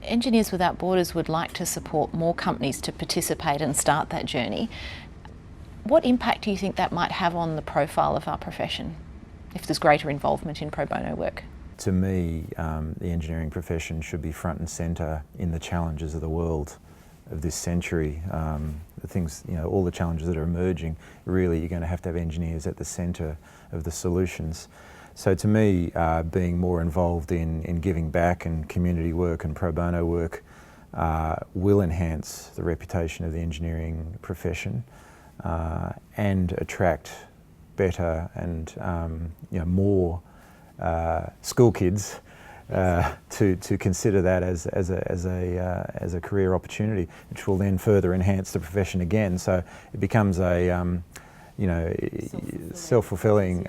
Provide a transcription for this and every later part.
Engineers Without Borders would like to support more companies to participate and start that journey. What impact do you think that might have on the profile of our profession if there's greater involvement in pro bono work? To me, the engineering profession should be front and centre in the challenges of the world of this century. The things, all the challenges that are emerging, really you're going to have engineers at the centre of the solutions. So to me, being more involved in giving back and community work and pro bono work will enhance the reputation of the engineering profession and attract better and more school kids to consider that as a career opportunity, which will then further enhance the profession again. So it becomes a self-fulfilling.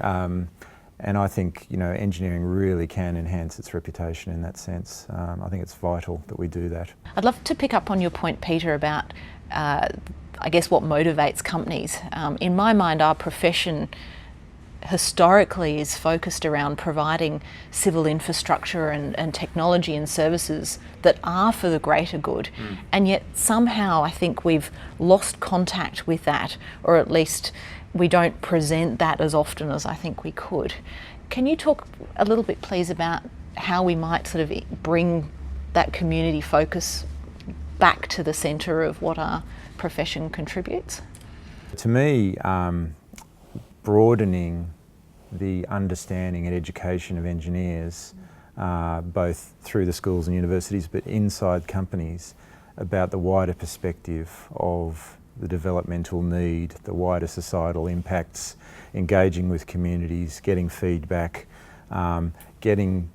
And I think engineering really can enhance its reputation in that sense. I think it's vital that we do that. I'd love to pick up on your point, Peter, about I guess what motivates companies. In my mind, our profession historically is focused around providing civil infrastructure and technology and services that are for the greater good. And yet somehow I think we've lost contact with that, or at least we don't present that as often as I think we could. Can you talk a little bit, please, about how we might sort of bring that community focus back to the centre of what our profession contributes? To me, broadening the understanding and education of engineers, both through the schools and universities, but inside companies, about the wider perspective of the developmental need, the wider societal impacts, engaging with communities, getting feedback, getting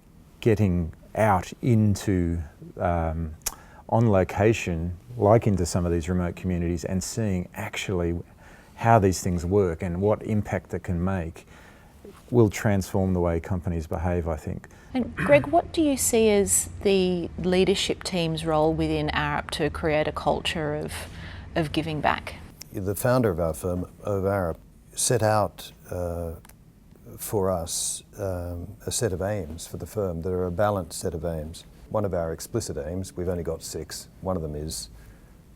out into on location, like into some of these remote communities, and seeing actually how these things work and what impact it can make, will transform the way companies behave, I think. And Greg, what do you see as the leadership team's role within Arup to create a culture of giving back? The founder of our firm, of Arup, set out for us a set of aims for the firm. There are a balanced set of aims. One of our explicit aims, we've only got 6, one of them is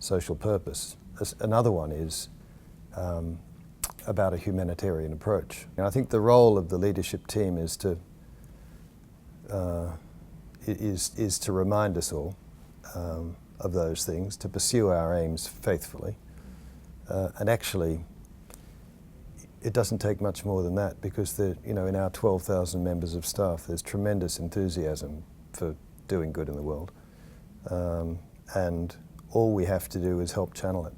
social purpose. Another one is about a humanitarian approach. And I think the role of the leadership team is to remind us all of those things, to pursue our aims faithfully. And actually, it doesn't take much more than that, because in our 12,000 members of staff, there's tremendous enthusiasm for doing good in the world. And all we have to do is help channel it.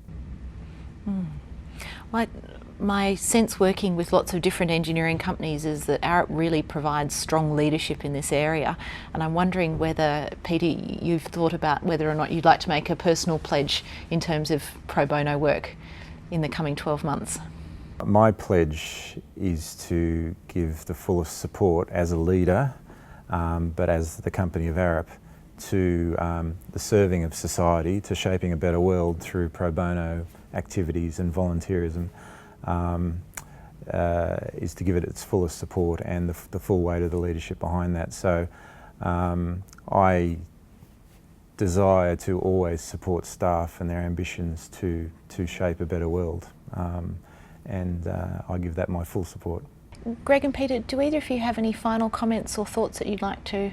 My sense working with lots of different engineering companies is that Arup really provides strong leadership in this area, and I'm wondering whether, Peter, you've thought about whether or not you'd like to make a personal pledge in terms of pro bono work in the coming 12 months. My pledge is to give the fullest support as a leader, but as the company of Arup, to the serving of society, to shaping a better world through pro bono activities and volunteerism, is to give it its fullest support and the full weight of the leadership behind that. So I desire to always support staff and their ambitions to shape a better world, and I give that my full support. Greg and Peter, do either of you have any final comments or thoughts that you'd like to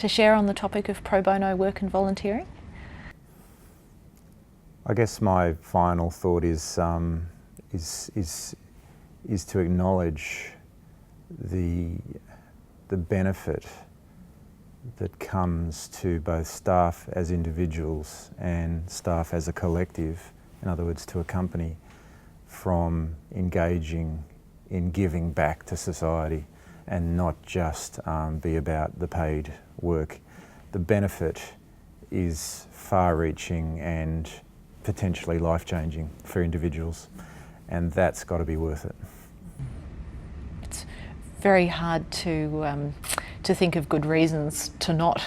share on the topic of pro bono work and volunteering? I guess my final thought is to acknowledge the benefit that comes to both staff as individuals and staff as a collective, in other words to a company, from engaging in giving back to society and not just be about the paid work. The benefit is far-reaching and potentially life-changing for individuals, and that's got to be worth it. It's very hard to think of good reasons to not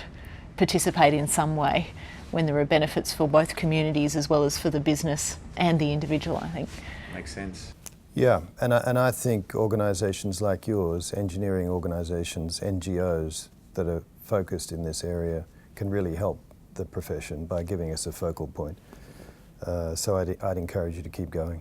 participate in some way when there are benefits for both communities as well as for the business and the individual, I think. Makes sense. Yeah, and I think organisations like yours, engineering organisations, NGOs that are focused in this area, can really help the profession by giving us a focal point. So I'd encourage you to keep going.